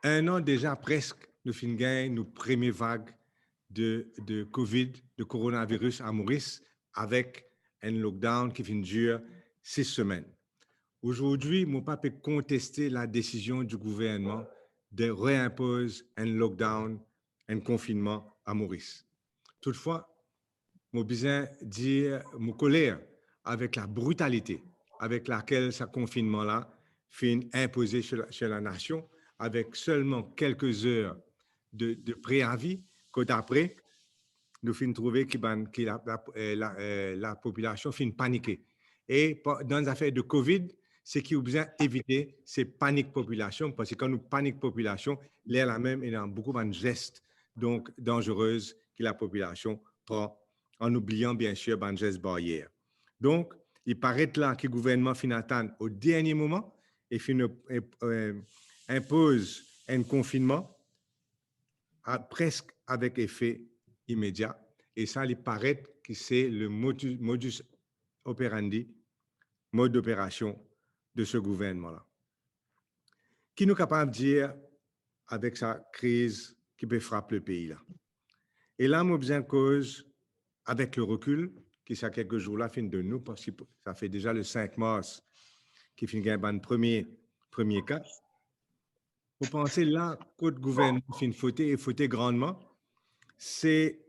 un an déjà presque, nous finissons gagner nos premières vagues de COVID, de coronavirus à Maurice, avec un lockdown qui finit dure 6 semaines. Aujourd'hui, mon pas peut contester la décision du gouvernement de réimposer un lockdown, un confinement à Maurice. Toutefois, mon besoin dire mon colère avec la brutalité avec laquelle ce confinement-là fait imposer chez la nation, avec seulement quelques heures de préavis, qu'après, nous finissons trouver que la population finit paniquer. Et dans les affaires de COVID, ce qui est besoin d'éviter, c'est panique population, parce que quand nous panique population, l'air la même, il y a beaucoup de gestes donc dangereuses que la population prend, en oubliant bien sûr les gestes barrières. Donc, il paraît là que le gouvernement finit attendre au dernier moment et finit impose un confinement presque avec effet immédiat. Et ça, il paraît que c'est le modus operandi, mode d'opération de ce gouvernement-là. Qui nous est capable de dire avec sa crise qui peut frapper le pays là? Et là, nous besoin de cause, avec le recul, qui ça quelques jours là, fin de nous, parce que ça fait déjà le 5 mars qui finit le premier cas. Vous pensez là que le gouvernement finit fauter et fauter grandement, c'est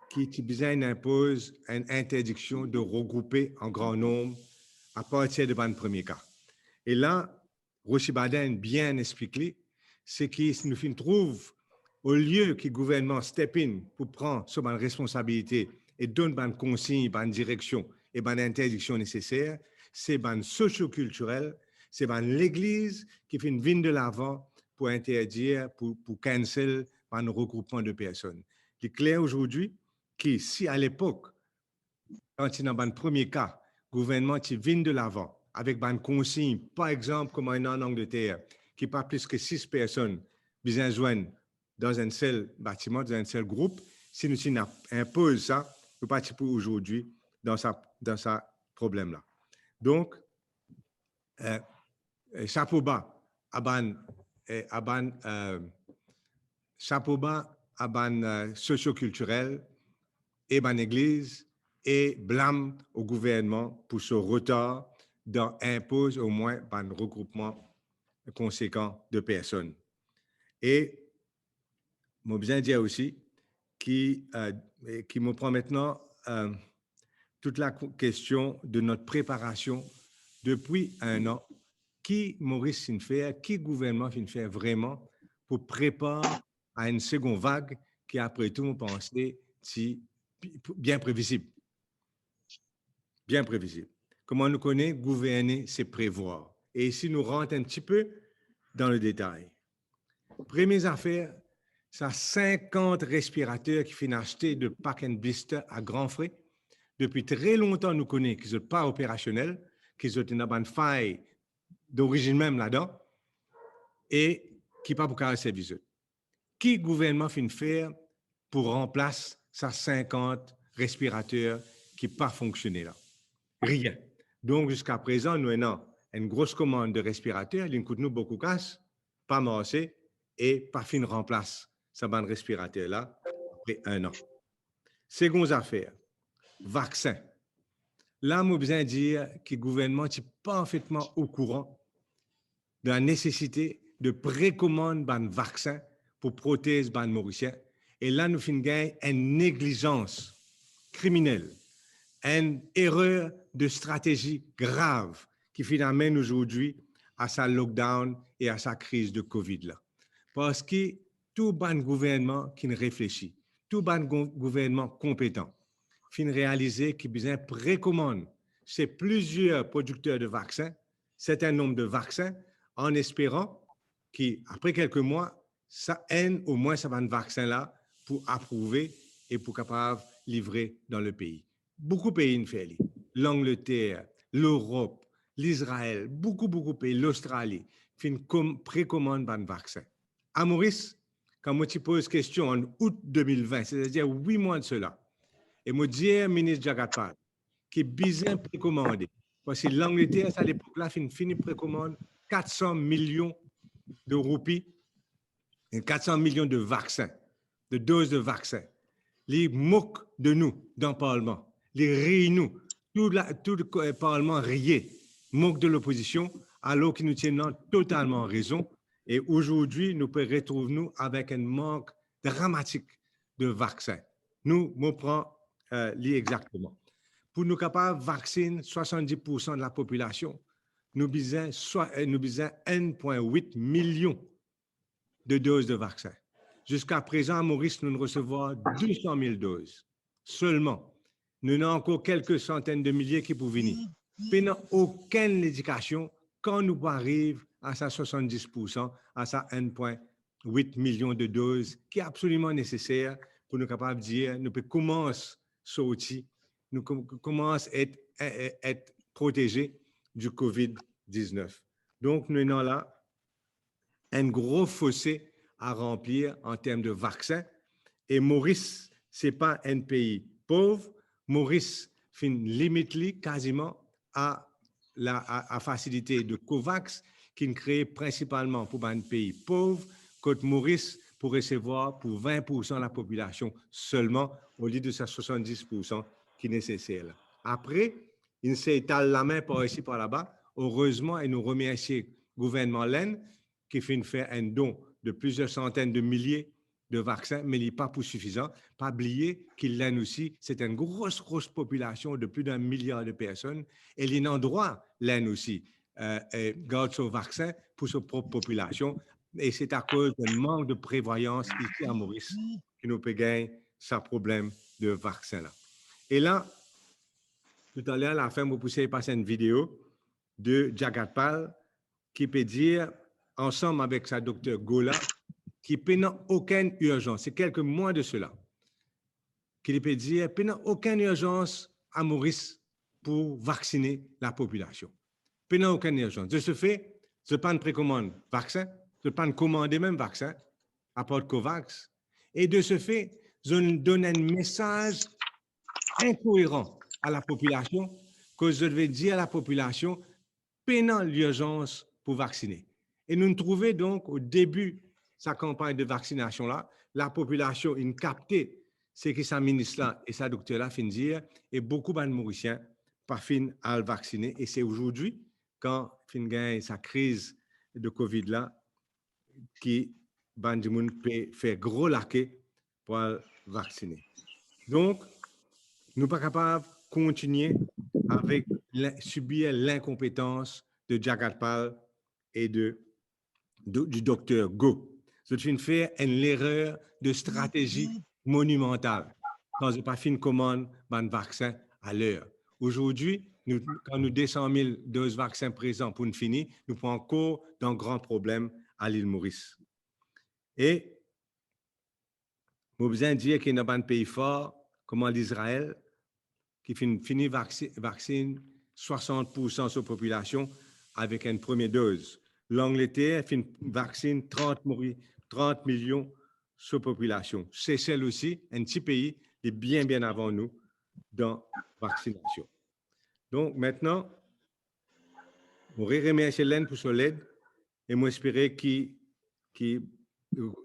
qui besoin impose une interdiction de regrouper en grand nombre à partir de le premier cas. Et là, Roshi Baden bien expliqué, c'est qu'il nous trouve, au lieu que le gouvernement step in pour prendre sur responsabilité et donne une consigne, une direction et une interdiction nécessaire, c'est une socio-culturel, c'est l'Église qui fait une vigne de l'avant pour interdire, pour cancel un regroupement de personnes. Il est clair aujourd'hui que si à l'époque, quand il y a un premier cas, le gouvernement qui vient de l'avant avec une consigne, par exemple, comme en Angleterre, qui pas plus que 6 personnes besoin joindre dans un seul bâtiment, dans un seul groupe, si nous imposons ça, nous participons aujourd'hui dans ce problème-là. Donc, chapeau bas à chapeau bas à ban socio-culturel et ban église et blâme au gouvernement pour ce retard d'impose au moins un regroupement conséquent de personnes. Et je besoin dire aussi qui me prend maintenant toute la question de notre préparation depuis un an. Qui Maurice Sinfer, qui gouvernement Sinfer vraiment pour préparer à une seconde vague qui, après tout, on pensait si bien prévisible. Bien prévisible. Comment nous connaît, gouverner, c'est prévoir. Et ici, nous rentrons un petit peu dans le détail. Première affaire, ça 50 respirateurs qui finissent acheter de pack and blister à grands frais. Depuis très longtemps, nous connaissons qu'ils ne sont pas opérationnels, qu'ils ont une faille d'origine même là-dedans, et qui pas pour carrer service. Qui le gouvernement finit faire pour remplacer ces 50 respirateurs qui n'ont pas fonctionné là? Rien. Donc, jusqu'à présent, nous avons une grosse commande de respirateurs, il coûte nous beaucoup de cash, pas marché, et pas fin remplace ce bande respirateur-là après un an. Seconde affaire, vaccin. Là, je besoin de dire que le gouvernement est parfaitement au courant de la nécessité de précommande d'un vaccin pour protéger les Mauriciens. Et là, nous finissons une négligence criminelle, une erreur de stratégie grave qui amène aujourd'hui à sa lockdown et à sa crise de COVID. Là. Parce que tout bon gouvernement qui réfléchit, tout bon gouvernement compétent, fin réaliser qu'il besoin précommande chez plusieurs producteurs de vaccins, certain nombre de vaccins, en espérant qu'après quelques mois, ça aide au moins ce vaccin-là pour approuver et pour capable livrer dans le pays. Beaucoup de pays ne font l'Angleterre, l'Europe, l'Israël, beaucoup de pays, l'Australie, font précommande un vaccin. À Maurice, quand moi tu poses question en août 2020, c'est-à-dire 8 mois de cela, et me dire, ministre Jagatpal, qui est bien précommandé, parce que l'Angleterre, à l'époque-là, finit précommande 400 millions de roupies Et 400 millions de vaccins, de doses de vaccins. Les moquent de nous dans le Parlement, les rient nous. Tout le Parlement riait, moque de l'opposition, alors qu'ils nous tiennent totalement raison. Et aujourd'hui, nous pouvons retrouver nous avec un manque dramatique de vaccins. Nous, on prend exactement. Pour nous capables de vacciner 70% de la population, nous besoin 1,8 million de doses de vaccins. Jusqu'à présent, à Maurice, nous ne recevons 200 000 doses seulement. Nous n'avons encore quelques centaines de milliers qui peuvent venir. Nous n'avons aucune éducation quand nous arrivons à ça 70%, à ça 1,8 million de doses qui est absolument nécessaire pour nous capables de dire, nous pouvons commencer à sortir, nous commençons à être protégés du COVID-19. Donc, nous avons là un gros fossé à remplir en termes de vaccins. Et Maurice, ce n'est pas un pays pauvre. Maurice fait limite quasiment à la facilité de COVAX, qui est créée principalement pour un pays pauvre, côte Maurice pour recevoir pour 20% de la population seulement, au lieu de ces 70% qui est nécessaire. Après, il s'étale la main par ici, par là-bas. Heureusement, et nous remercions le gouvernement l'Inde qui fait faire un don de plusieurs centaines de milliers de vaccins, mais il n'est pas pour suffisant. Pas oublier qu'il l'Inde aussi, c'est une grosse population de plus d'1 milliard de personnes. Et il y a un endroit, l'Inde aussi, garde son vaccin pour sa propre population. Et c'est à cause d'un manque de prévoyance ici à Maurice que nous peut gagner ce problème de vaccin-là. Et là, tout à l'heure, à la fin, vous pouvez passer une vidéo de Jagat Pal qui peut dire, ensemble avec sa docteur Gola, qui n'a aucune urgence, c'est quelques mois de cela, qu'il peut dire qu'il n'a aucune urgence à Maurice pour vacciner la population. Il n'a aucune urgence. De ce fait, je ne pas de précommande vaccin, je ne pas de commander même vaccin à part COVAX. Et de ce fait, je donne un message incohérent à la population que je devais dire à la population peinant l'urgence pour vacciner. Et nous nous trouvons donc au début de sa campagne de vaccination-là, la population a capté ce que sa ministre-là et sa docteur-là fin dire, et beaucoup de Mauriciens pas fin à le vacciner. Et c'est aujourd'hui, quand fin gagne sa crise de COVID-là, qui Bandimoun peut faire gros laquer pour vacciner. Donc, nous ne sommes pas capables de continuer avec subir l'incompétence de Jagat Pal et du docteur Go. C'est une fait une erreur de stratégie monumentale quand je n'ai pas fait une commande d'un vaccin à l'heure. Aujourd'hui, quand nous 200 000 doses de vaccins présents pour une finir, nous prenons encore d'un grand problème à l'île Maurice. Et nous avons besoin de dire qu'il y a un pays fort comme l'Israël qui finit vaccine 60% de sa population avec une première dose. L'Angleterre vaccine 30 millions de sa population. C'est celle aussi, un petit pays, est bien avant nous dans la vaccination. Donc maintenant, je remercie l'Inde pour son aide et j'espère que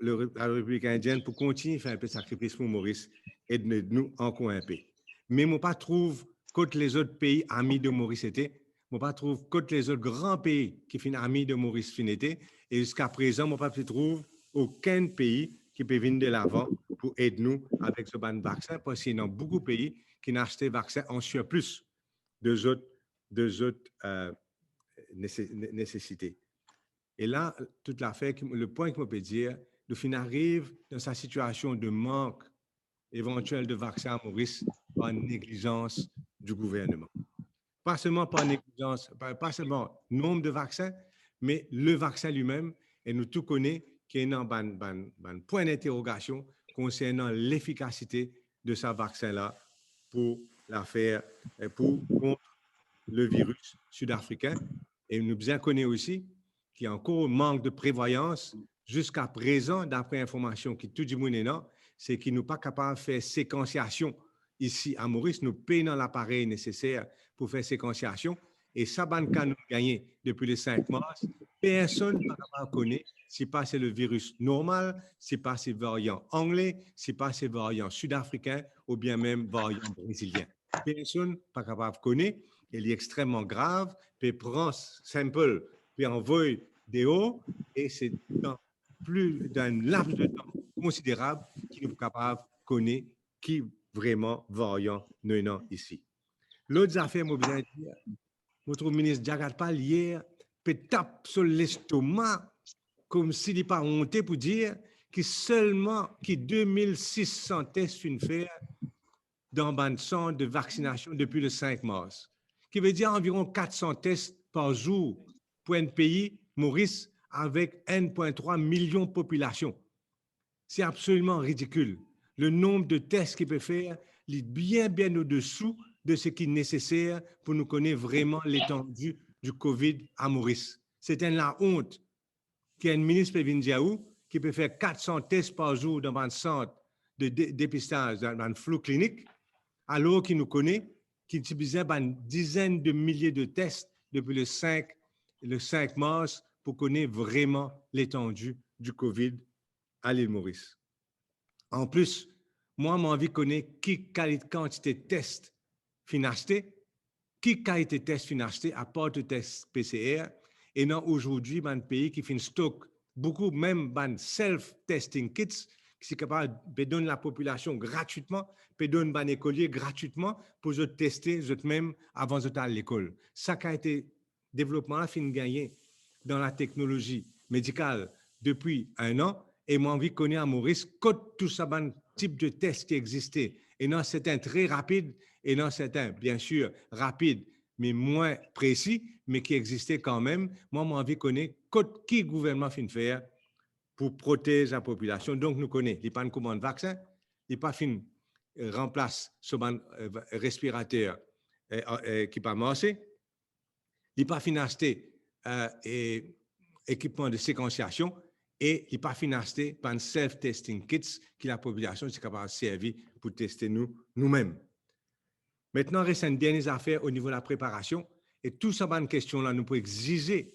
la République indienne pour continuer à faire un peu de sacrifice pour Maurice et de nous encore un peu. Mais je ne pas trouve que les autres pays amis de Maurice étaient. Je ne pas trouve que les autres grands pays qui sont amis de Maurice étaient. Et jusqu'à présent, je ne pas trouve aucun pays qui peut venir de l'avant pour aider nous avec ce ban vaccin, parce qu'il y a beaucoup de pays qui n'ont acheté vaccin en surplus de autres nécessités. Et là, toute l'affaire, le point que je peux dire, le fin arrive dans sa situation de manque éventuel de vaccins à Maurice par négligence du gouvernement. Pas seulement par négligence, pas seulement nombre de vaccins, mais le vaccin lui-même. Et nous tous connaissons qu'il y a un point d'interrogation concernant l'efficacité de ce vaccin-là pour l'affaire, contre le virus sud-africain. Et nous bien connaissons aussi qu'il y a encore un manque de prévoyance jusqu'à présent, d'après l'information qui tout le monde est là, c'est qu'ils ne sont pas capables de faire séquenciation ici à Maurice. Nous payons l'appareil nécessaire pour faire séquenciation Et ça, ban cas nous gagné depuis le 5 mars. Personne ne connaît si pas c'est le virus normal, si pas c'est variant anglais, si pas c'est variant sud-africain ou bien même variant brésilien. Personne n'est pas capable de connaître. Il est extrêmement grave. Puis prend sample, puis envoie des hauts et c'est dans plus d'un laps de temps considérable qui nous capable de connaître qui vraiment variant nous ici. L'autre affaire, moi, besoin de dire, notre ministre Jagat hier peut taper sur l'estomac comme s'il n'est pas honté pour dire que seulement 2600 tests sont faits dans un centre de vaccination depuis le 5 mars, qui veut dire environ 400 tests par jour pour un pays, Maurice, avec 1,3 million de population. C'est absolument ridicule. Le nombre de tests qu'il peut faire est bien, bien au-dessous de ce qui est nécessaire pour nous connaître vraiment l'étendue du COVID à Maurice. C'est la honte qu'il y ait un ministre qui peut faire 400 tests par jour dans un centre de dépistage, dans un flou clinique, alors qu'il nous connaît, qu'il utilisait une dizaine de milliers de tests depuis le 5 mars pour connaître vraiment l'étendue du COVID à l'île Maurice. En plus, moi, j'ai envie de connaître qui quantité de tests financés, qui qualité de tests financés à part de tests PCR, et non aujourd'hui, un pays qui fait un stock, beaucoup même un self-testing kits, qui est capable de donner la population gratuitement, peut donner un écolier gratuitement pour se tester eux-mêmes avant de à l'école. Ça qui a été développement là, fin gagné dans la technologie médicale depuis un an, et moi, envie de connaître à Maurice tout ça, type de test qui existait. Et non, c'est un très rapide, et non, c'est un, bien sûr, rapide, mais moins précis, mais qui existait quand même. Moi, j'ai envie de connaître qui le gouvernement fait faire pour protéger la population. Donc, nous connaissons, il n'y a pas de commande vaccin, il n'y a pas fin remplace ce respirateur qui pas marché, il n'y a pas fin acheter équipement de séquenciation, et il n'est pas financé par un self-testing kits que la population est capable de servir pour tester nous-mêmes. Maintenant, il reste une dernière affaire au niveau de la préparation. Et tout ça, une question-là, nous pouvons exiger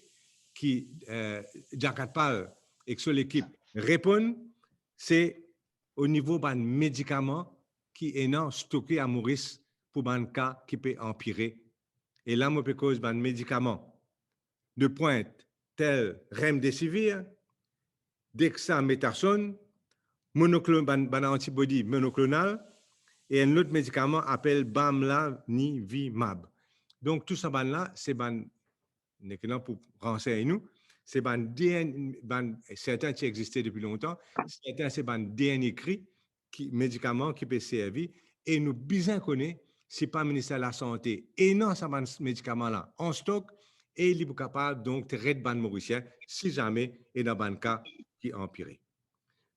que Jacques et que l'équipe répondent, c'est au niveau des médicaments qui est stocké à Maurice pour un cas qui peut empirer. Et là, je peux cause des médicaments de pointe tels remdesivir, dexaméthasone, antibody monoclonal, et un autre médicament appelé bamlanivimab. Donc, tout ça, là, c'est pour renseigner nous, c'est certains qui existaient depuis longtemps, certains, c'est un dernier écrit, médicaments qui peuvent servir, et nous bien connaissons, si pas le ministère de la Santé, et non, ces médicaments-là en stock, et il est capable donc de traiter les Mauriciens si jamais il y a un cas qui empire.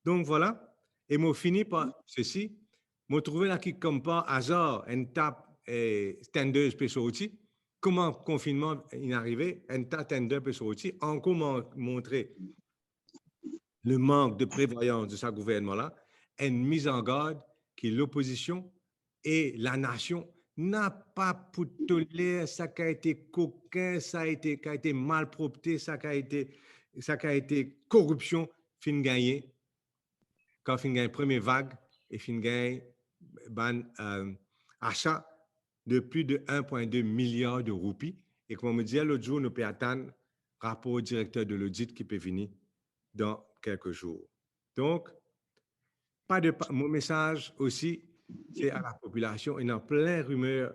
Donc voilà, et moi fini par ceci. Je trouve là qui comme par hasard une tape tendeuse peut sortir. Comment le confinement est arrivé, une tape tendeuse peut sortir. Encore montrer le manque de prévoyance de ce gouvernement-là, une mise en garde que l'opposition et la nation n'a pas pour tolérer ça qui a été coquin, ça a été malpropreté, ça qui a été corruption, fin gagné quand fin gagne première vague et fin gagne achat de plus de 1,2 milliard de roupies. Et comme on me disait l'autre jour, nous pouvons attendre rapport au directeur de l'audit qui peut venir dans quelques jours. Donc, mon message aussi, c'est à la population. Il y a plein de rumeurs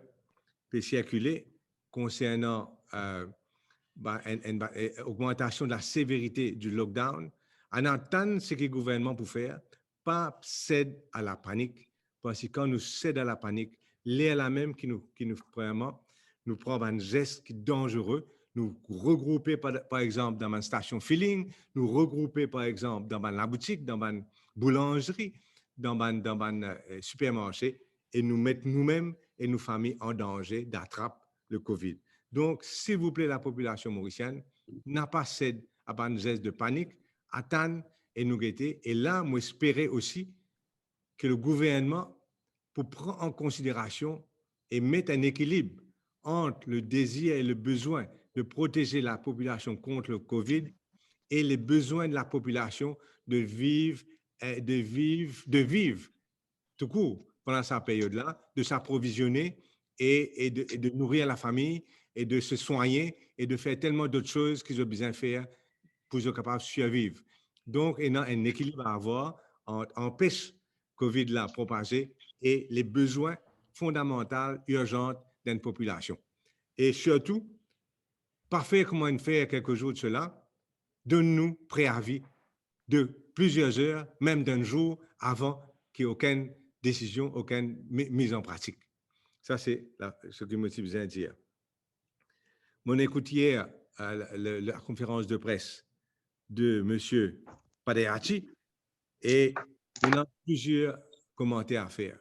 qui circuler concernant une augmentation de la sévérité du lockdown. En attendant ce que le gouvernement peut faire, pas cède à la panique, parce que quand nous cèdons à la panique, l'air la même qui nous vraiment, nous prend un geste qui est dangereux, nous regrouper par exemple dans une station filling, nous regrouper par exemple dans la boutique, dans une boulangerie, dans un supermarché, et nous mettre nous-mêmes et nos familles en danger d'attraper le COVID. Donc, s'il vous plaît, la population mauricienne n'a pas cédé à un geste de panique, attendre et nous guetter. Et là, moi, j'espérais aussi que le gouvernement, pour prendre en considération et mettre un équilibre entre le désir et le besoin de protéger la population contre le COVID et les besoins de la population de vivre, de vivre tout court pendant cette période-là, de s'approvisionner et de nourrir la famille et de se soigner et de faire tellement d'autres choses qu'ils ont besoin de faire pour être capables de survivre. Donc, il y a un équilibre à avoir entre empêcher COVID-là propager et les besoins fondamentaux, urgents d'une population. Et surtout, pas faire comment on fait quelques jours de cela, donne-nous préavis de plusieurs heures, même d'un jour, avant qu'il n'y ait aucune décision, aucune mise en pratique. Ça, c'est ce que je me suis besoin de dire. Mon écoute hier la conférence de presse de M. Padeachi et il y a plusieurs commentaires à faire.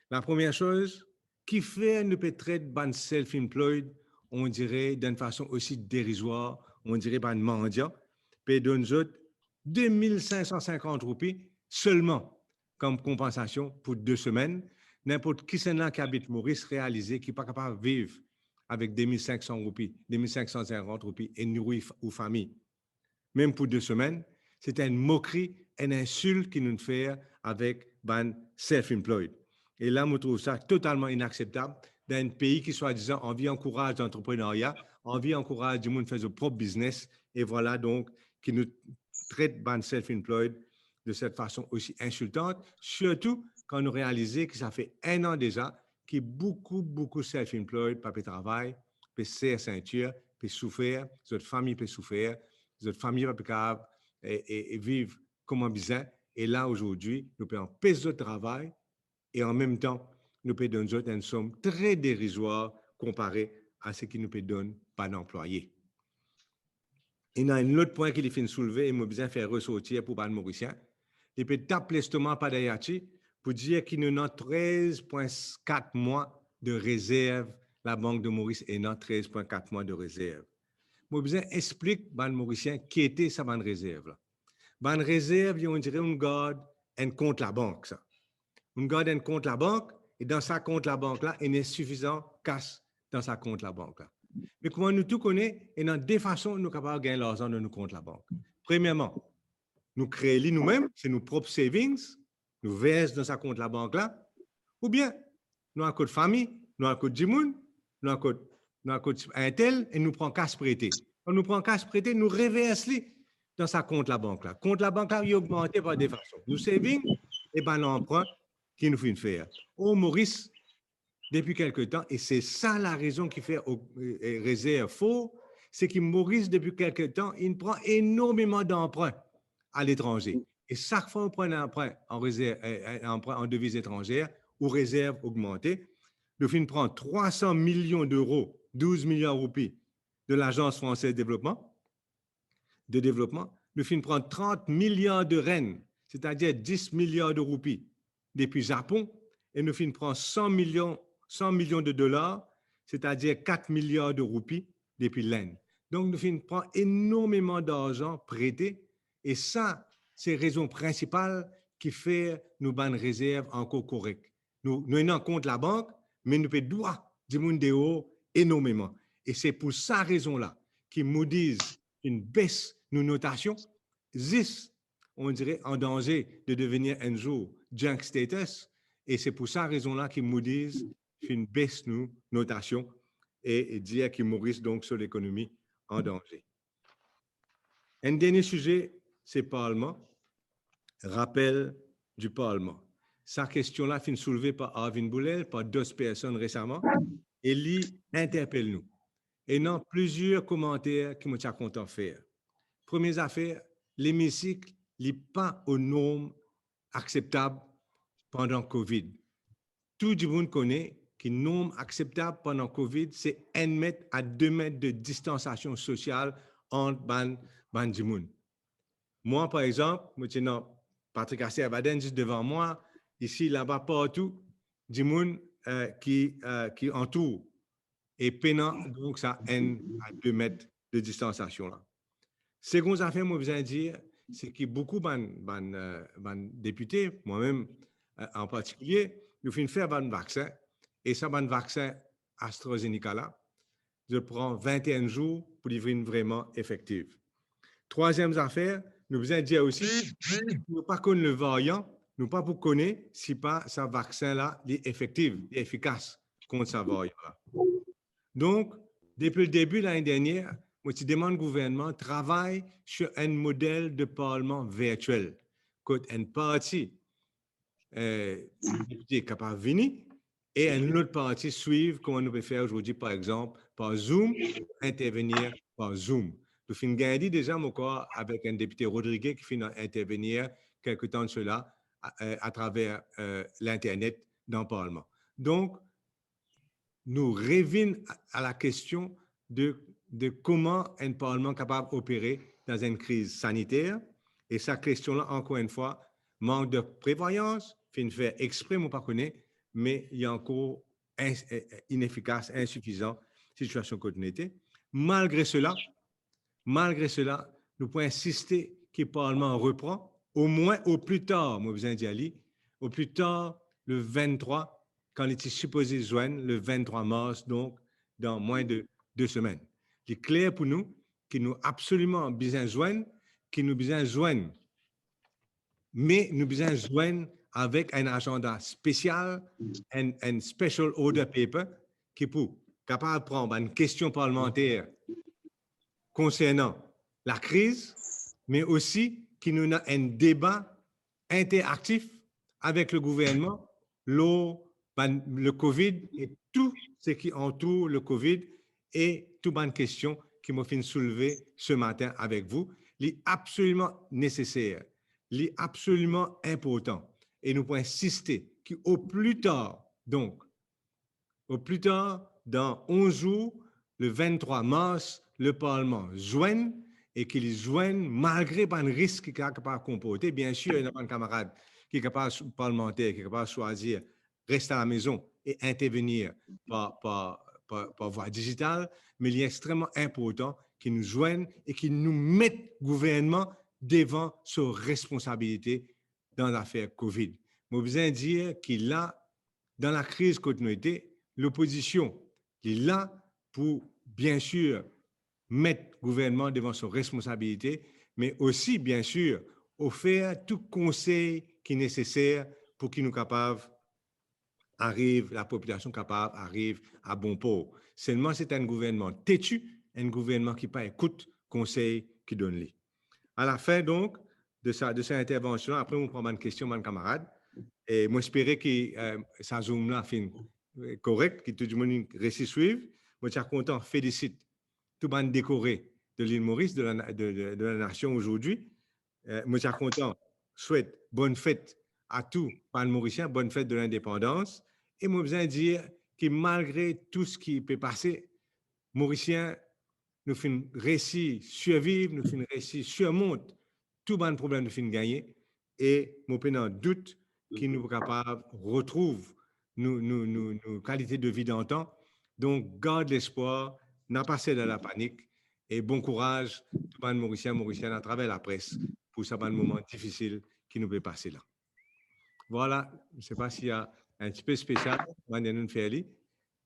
La première chose, qui fait nous peut traiter ban self-employed, on dirait d'une façon aussi dérisoire, on dirait ban mendiant, puis donne 2550 roupies seulement comme compensation pour 2 semaines. N'importe qui qui habite Maurice réalisé qui n'est pas capable de vivre avec 2500 roupies, 2550 roupies et nourrir aux familles. Même pour 2 semaines, c'est une moquerie, une insulte qui nous fait avec ban self-employed. Et là, je trouve ça totalement inacceptable dans un pays qui, soi-disant, envie encourage l'entrepreneuriat, envie encourage du monde de faire son propre business. Et voilà donc qui nous traite ban self-employed de cette façon aussi insultante, surtout quand nous réalisons que ça fait 1 an déjà que beaucoup self-employed, pas de travail, peut serrer ceinture, peut souffrir, notre famille peut souffrir, notre famille va capable et vivre comme un besoin. Et là, aujourd'hui, nous payons plus de travail et en même temps, nous payons une somme très dérisoire comparée à ce qui nous peut donner par l'employé. Il y a un autre point qu'il faut soulever et moi besoin de faire ressortir pour les Mauriciens. Il peut taper l'estomac par Dayachi pour dire qu'il nous a 13,4 mois de réserve. La Banque de Maurice est dans 13,4 mois de réserve. Moi besoin explique aux Mauriciens qui était sa bonne réserve. Bonne réserve, on dirait on garde un compte la banque. Ça. On garde un compte la banque et dans sa compte la banque là, il est suffisant cash dans sa compte la banque là. Mais comment nous tout connaissons, et dans deux façons, nous sommes capables de gagner l'argent de nos comptes la banque. Premièrement, nous créons nous-mêmes, c'est nos propres savings, nous versons dans sa compte la banque là, ou bien nous avons un code famille, nous avons un code Jimoun, nous avons un code Intel et nous prenons cash prêté. Quand nous prenons cash prêté, nous reversons dans sa compte la banque là. Compte la banque là, il est augmenté par des façons. Nous savings et ben l'emprunt qui nous fait faire. Au Maurice, depuis quelque temps, et c'est ça la raison qui fait réserve faux, c'est que Maurice, depuis quelque temps, il prend énormément d'emprunts à l'étranger. Et chaque fois qu'on prend un emprunt en, réserve, un emprunt en devise étrangère ou réserve augmentée, le film prend 300 millions d'euros, 12 millions de roupies de l'Agence française de développement. Le film prend 30 milliards de rennes, c'est-à-dire 10 milliards de roupies depuis Japon, et le film prend 100 millions de dollars, c'est-à-dire 4 milliards de roupies depuis l'Inde. Donc, le film prend énormément d'argent prêté, et ça, c'est la raison principale qui fait nos bonnes réserves encore correctes. Nous avons compte la banque, mais nous payons droit du monde dehors énormément. Et c'est pour ça raison-là qu'ils nous disent une baisse nos notations, 10, on dirait, en danger de devenir un jour junk status. Et c'est pour ça raison-là qu'ils nous disent une baisse nos notations et dire qu'ils mourissent donc sur l'économie en danger. Un dernier sujet, c'est le Parlement. Rappel du Parlement. Sa question-là fin soulevée par Arvin Boulel, par 2 personnes récemment, et lui interpelle nous. Et non plusieurs commentaires qui m'ont content de faire. Première affaire, l'hémicycle n'est pas aux normes acceptables pendant COVID. Tout le monde connaît que norme acceptable pendant COVID, c'est 1 mètre à 2 mètres de distanciation sociale entre ban du monde. Moi, par exemple, Patrick Assé-Abaden, juste devant moi, ici, là-bas, partout, du monde qui entoure. Et peinant, donc, ça 1 à 2 mètres de distanciation là. Seconde affaire, moi, je veux dire, c'est que beaucoup de députés, moi-même en particulier, nous finissons faire un vaccin. Et ça, un vaccin AstraZeneca là, je prends 21 jours pour livrer une vraiment effective. Troisième affaire, nous besoin dire aussi, nous pas connaître le variant, nous pas pour connaître si pas ce vaccin-là est effectif, est efficace contre ce variant-là. Donc, depuis le début de l'année dernière, moi, je demande au gouvernement travaille sur un modèle de parlement virtuel. Quand une partie est capable de venir et une autre partie suivre, comme on peut faire aujourd'hui, par exemple, par Zoom, intervenir par Zoom. Nous finissons gagner déjà mon corps avec un député Rodriguez qui finit intervenir quelque temps de cela à travers l'Internet dans le Parlement. Donc, nous revenons à la question de comment un Parlement est capable d'opérer dans une crise sanitaire. Et cette question-là, encore une fois, manque de prévoyance, fait faire exprès, mon pas connaître, mais il y a encore inefficace, insuffisant, situation continuité. Malgré cela, nous pouvons insister que le Parlement reprend, au moins au plus tard, moi, vous dit au plus tard, le 23, quand il était supposé joindre le 23 mars, donc dans moins de 2 semaines. Il est clair pour nous qu'il nous absolument besoin de joindre, qu'il nous besoin de joindre, mais nous besoin de joindre avec un agenda spécial, un special order paper, qui pour capable de prendre une question parlementaire concernant la crise, mais aussi qui nous a un débat interactif avec le gouvernement, l'eau, le COVID et tout ce qui entoure le COVID et toutes les questions qui m'ont fait soulever ce matin avec vous. C'est absolument nécessaire, c'est absolument important. Et nous pouvons insister qu'au plus tard, donc, au plus tard, dans 11 jours, le 23 mars, le Parlement joigne et qu'il joigne malgré un risque qu'il est capable de comporter. Bien sûr, il y a un camarade qui est capable, parlementaire, qui est capable de choisir rester à la maison et intervenir par voie digitale, mais il est extrêmement important qu'il nous joigne et qu'il nous mette gouvernement devant ses responsabilités dans l'affaire COVID. Je besoin de dire qu'il a, dans la crise continuité, l'opposition est là pour, bien sûr, mettre le gouvernement devant ses responsabilités, mais aussi, bien sûr, offrir tout conseil qui est nécessaire pour qu'il nous capable arrive, la population capable arrive à bon port. Seulement, c'est un gouvernement têtu, un gouvernement qui pas écoute conseil qui donne lui. À la fin, donc, de cette intervention, après, on prend une question, mon camarade, et moi, j'espérais que ça zoom-là fin correct, que tout le monde réussit à suivre. Moi, je suis content, félicite tout le monde décoré de l'île Maurice, de la nation aujourd'hui. Moi, je suis content, souhaite bonne fête à tous les Mauriciens, bonne fête de l'indépendance. Et moi, je besoin de dire que malgré tout ce qui peut passer, Mauriciens, nous finissons réussir survivre, nous finissons réussir surmonter tout le problème de fin gagner. Et moi, je n'ai doute qu'ils nous capables retrouver nos qualités de vie d'antan. Donc, garde l'espoir, n'a pas cédé à la panique et bon courage, tout le monde Mauricien à travers la presse pour ce moment difficile qui nous peut passer là. Voilà, je ne sais pas s'il y a un petit peu spécial,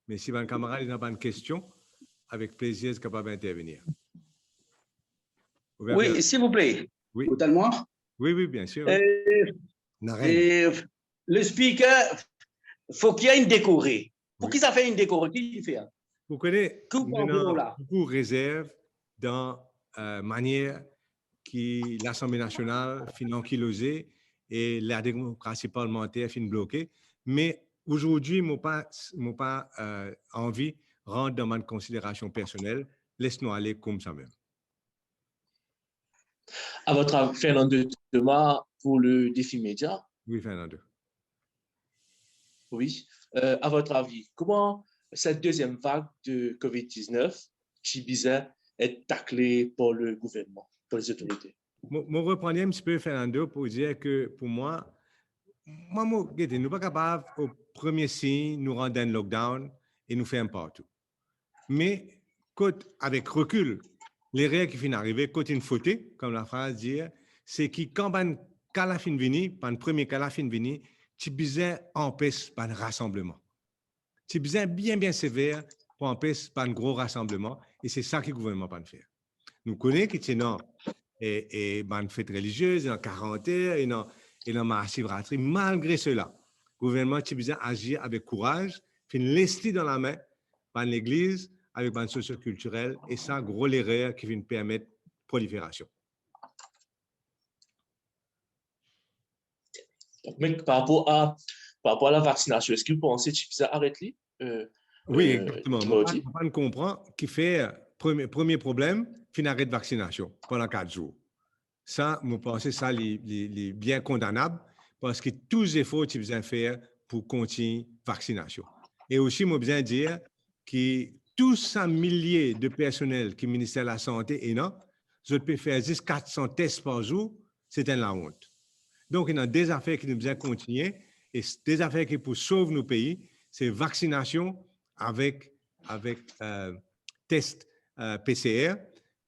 mais si mon camarade n'a pas une question, avec plaisir, je suis capable d'intervenir. Oui, s'il vous plaît. Oui. Totalement. Oui, bien sûr. Le speaker, il faut qu'il y ait une décorée. Pour qui ça fait une décorée? Qui fait? Vous connaissez, beaucoup réserve dans la manière que l'Assemblée nationale finit ankylosée et la démocratie parlementaire finit bloquée. Mais aujourd'hui, je n'ai pas envie de rendre dans ma considération personnelle. Laisse-nous aller comme ça même. À votre avis, Fernando Thomas, pour le défi média? Oui, Fernando. Oui. À votre avis, comment cette deuxième vague de COVID-19, Chibiza, est taclée par le gouvernement, par les autorités? Je reprends un petit peu, Fernando, pour dire que pour moi, nous ne sommes pas capables, au premier signe, nous rendre un lockdown et nous faire un partout. Mais, avec recul, les règles qui finissent d'arriver, quand une faute, comme la phrase dit, c'est que quand un cas la fin venu, un premier cas la fin venu, tu besoin empêche un rassemblement. c'est bien, bien sévère pour empêcher pas un gros rassemblement. Et c'est ça que le gouvernement pas faire. Nous connaissons que c'est non, et une fête religieuse, une quarantaine, et une Mahashivratri. Malgré cela, le gouvernement a besoin d'agir avec courage, fait laisser dans la main par l'Église, avec une socio-culturelle, et ça, gros l'erreur qui vient permettre prolifération. Mais par rapport à la vaccination, est-ce que vous pensez que ça arrête-lui? Oui, exactement. On comprend qui fait premier problème, fin arrêt de vaccination pendant 4 jours. Ça, je pense que ça est bien condamnable parce que tous les efforts qu'ils besoin faire pour continuer la vaccination. Et aussi, je besoin dire que tous ces milliers de personnels qui ministère de la Santé et non, je peux faire juste 400 tests par jour, c'est la honte. Donc, il y a des affaires qui nous besoin continuer et des affaires qui pour sauver nos pays, c'est vaccination avec test PCR,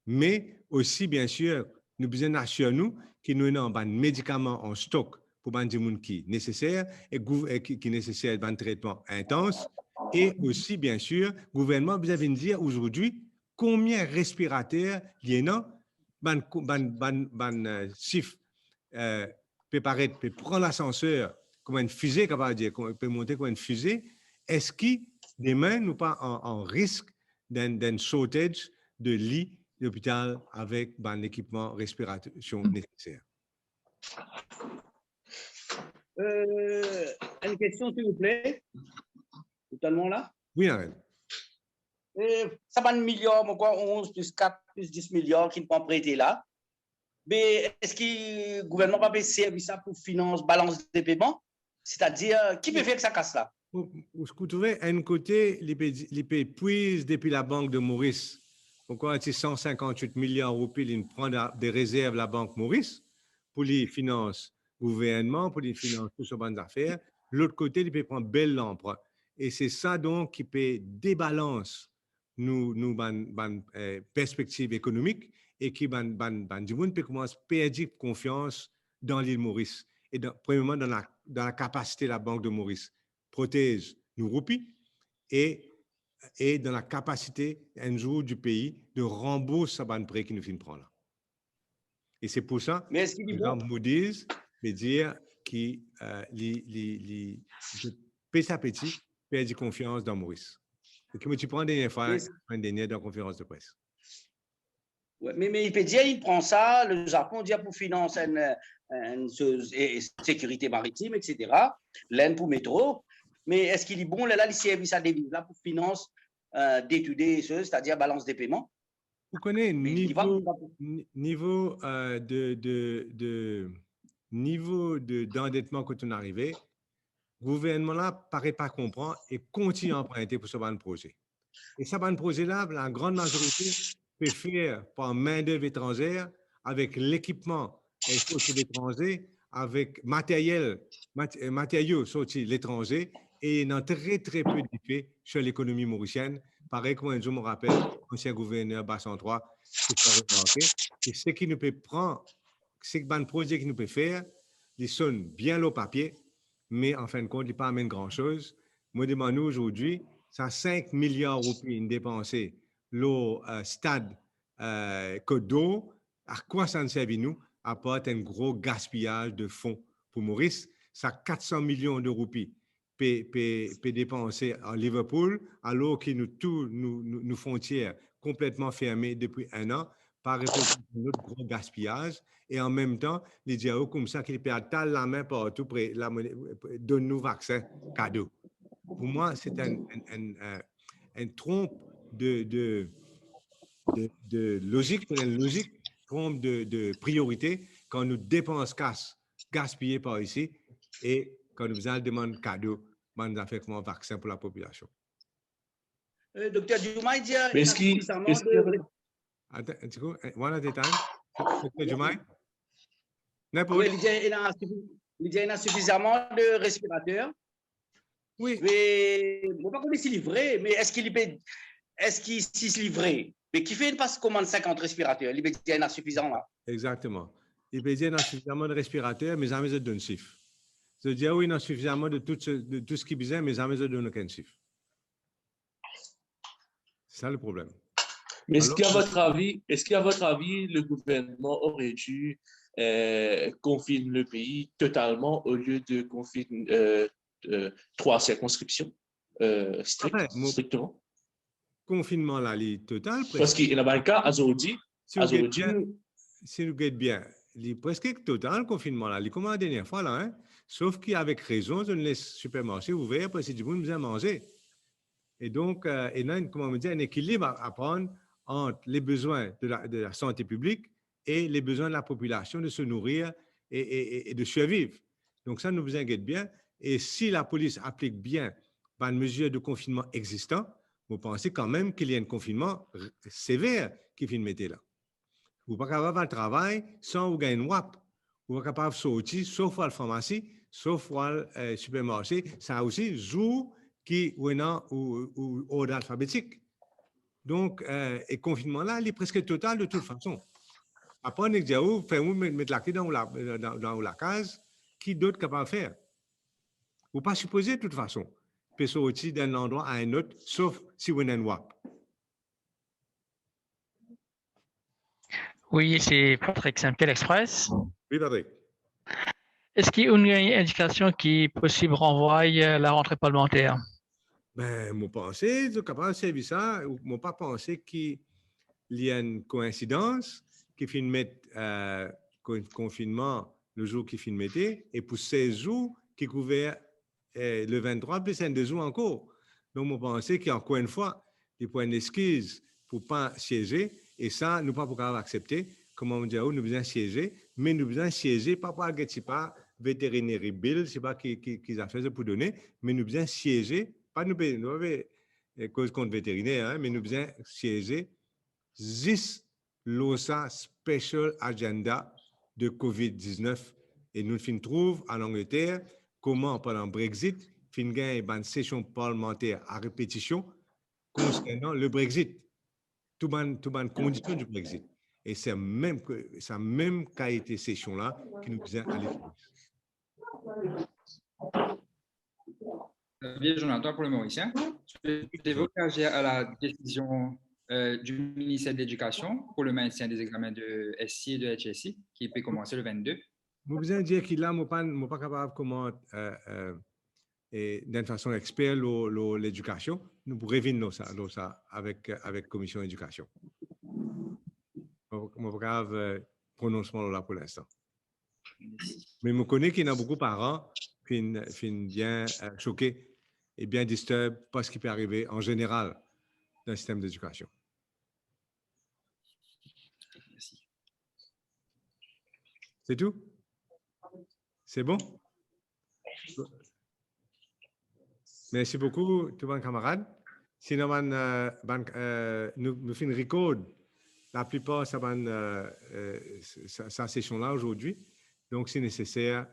mais aussi, bien sûr, nous besoin assurer nous que nous avons des médicaments en stock pour les gens qui nécessaires et qui nécessitent un traitement intense. Et aussi, bien sûr, le gouvernement besoin de dire aujourd'hui combien de respirateurs il y a, chiffre peut paraître, peut prendre l'ascenseur comme une fusée, capable de dire, peut monter comme une fusée. Est-ce que demain, nous pas en risque d'un shortage de lits d'hôpital avec l'équipement respiration nécessaire? Une question, s'il vous plaît. Totalement là? Oui, Arène. Ça va 1 milliard, 11 plus 4 plus 10 milliards qui ne peuvent prêter là. Mais est-ce que le gouvernement va servir ça pour financer balance des paiements? C'est-à-dire, qui peut faire que ça casse là? Vous trouvez, à un côté, les pays puisent depuis la Banque de Maurice. Pourquoi est-ce 158 milliards de roupies, ils prennent des réserves la Banque Maurice pour les finances gouvernement, pour les finances toutes ces bonnes affaires. L'autre côté, ils peuvent prendre belle l'emprunt. Et c'est ça donc qui peut débalance nos perspectives économiques et qui du monde peut commencer à perdre confiance dans l'île Maurice. Et premièrement, dans la capacité de la Banque de Maurice protège nos roupies et dans la capacité un jour du pays de rembourser ce prêt qui nous finit prendre là. Et c'est pour ça, mais est-ce qu'il dit bon? Moody's veut dire que les petit à petit perdent confiance dans Maurice. Et comme tu prends une dernière fois, une dernière dans la conférence de presse. Ouais, mais il peut dire, il prend ça, le Japon dit pour financer une sécurité maritime, etc. L'Inde pour métro. Mais est-ce qu'il dit, bon, là, les services à devise, là, pour finance d'étudier, c'est-à-dire balance des paiements? Vous connaissez niveau d'endettement quand on est arrivé, le gouvernement là paraît pas comprendre et continue à emprunter pour ce ban projet. Et ce ban projet là, la grande majorité peut faire par main-d'œuvre étrangère avec l'équipement sorti de l'étranger, avec matériaux sortis de l'étranger et il y a très très peu d'effet sur l'économie mauricienne. Pareil comme je me rappelle, l'ancien gouverneur Bassan III, et ce qui nous peut prendre, c'est un projet qui nous peut faire, ils sont bien au papier, mais en fin de compte, ils ne pas amènent grand-chose. Moi, je demande aujourd'hui, c'est 5 milliards de roupies dépensés le stade Côte d'Or. À quoi ça ne sert nous? À part un gros gaspillage de fonds pour Maurice. Ça 400 millions de roupies dépensés à Liverpool, alors que nos frontières complètement fermées depuis 1 an, par notre gros gaspillage. Et en même temps, les dialogues comme ça, qu'ils perdent la main partout pour donner-nous vaccins cadeaux. Pour moi, c'est un trompe de logique, une logique, trompe de priorité quand nous dépensons gaspiller par ici et quand nous faisons demande cadeau, on a fait comme un vaccin pour la population. Docteur Diomaye dit est-ce qu'il Attends, un petit coup, one at a time. Docteur Diomaye? Oui, il y a suffisamment de respirateurs. Oui. Mais je ne sais pas comment c'est livré, mais est-ce qu'il s'est livré? Mais qui fait une passe commande 50 respirateurs? Il y en a suffisamment là. Exactement. Il peut dire qu'il y a suffisamment de respirateurs, mais jamais je donne chiffre. Je dis oui, il y a suffisamment de tout ce qui est besoin, mais jamais je donne aucun chiffre. C'est ça le problème. Mais est-ce Alors, qu'à votre avis, le gouvernement aurait dû confiner le pays totalement au lieu de confiner 3 circonscriptions enfin, mon strictement? confinement là, il est total, Parce presque. qu'il y a un cas, Azodi, Si vous regardez bien, il est presque total le confinement là. Il est comme la dernière fois là, hein? Sauf qu'avec raison, on laisse supermarché ouvert parce que du monde besoin manger. Et donc, il y a comment on dit, un équilibre à prendre entre les besoins de la santé publique et les besoins de la population de se nourrir et de survivre. Donc, ça nous inquiète bien. Et si la police applique bien une mesure de confinement existant, vous pensez quand même qu'il y a un confinement sévère qui finit mettre là. Vous n'êtes pas capable de travail sans vous gagner une WAP. Vous n'êtes pas capable de sortir, sauf à la pharmacie, sauf à le supermarché. Ça aussi joue qui ou ordre alphabétique. Donc, le confinement là, il est presque total de toute façon. Après, on est dit, vous mettre la clé dans la case, qui d'autre capable de faire? Vous ne pas supposer de toute façon. Peut sortir d'un endroit à un autre, sauf si vous avez une WAP. Oui, c'est Patrick Saint-Pierre Express. Oui, Patrick. Est-ce qu'il y a une indication qui est possible renvoyer la rentrée parlementaire? Ben, moi, pensé, je suis capable de servir ça. Moi, pas pensé qu'il y a une coïncidence qui finit mettre confinement le jour qui finit mettre et pour 16 jours qui couvert le 23 plus un 2 jours encore. Donc, moi, pensé qu'encore une fois, il faut une excuse pour ne pas siéger et ça, nous ne pouvons pas accepter. Comment on dit, nous devons siéger, mais nous devons siéger, pas pour le pas vétérinaire bill, je sais pas qui a fait ça pour donner, mais nous devons siéger, pas nous avons cause contre vétérinaire, hein, mais nous devons siéger 10 l'OSA Special Agenda de COVID-19 et nous trouvons en Angleterre comment pendant le Brexit, fin gain une session parlementaire à répétition concernant le Brexit, tout les conditions du Brexit. Et c'est même qualité session-là qui nous vient à l'époque. Bien, Jonathan, pour le Mauricien, je vais réagir à la décision du ministère de l'Éducation pour le maintien des examens de SI et de HSI qui peut commencer le 22. Je vous dire qu'il là, je ne suis pas capable comment, d'une façon expert, l'éducation. Nous pourrions revenir ça avec la commission d'éducation. Je ne suis pas capable prononcement là pour l'instant. Mais je connais qu'il y a beaucoup de parents qui sont bien choqués et bien disturbés par ce qui peut arriver en général dans le système d'éducation. Merci. C'est tout? C'est bon? Merci beaucoup, tous mes camarades. Sinon, nous faisons record. La plupart, ça session-là aujourd'hui. Donc, si nécessaire,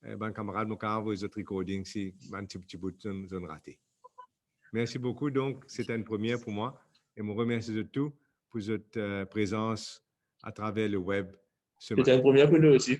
mes camarades, nous avons les autres recordings si un petit bout de zone ratée. Merci beaucoup. Donc, c'était une première pour moi. Et je vous remercie de tout pour votre présence à travers le web. C'était une première pour nous aussi.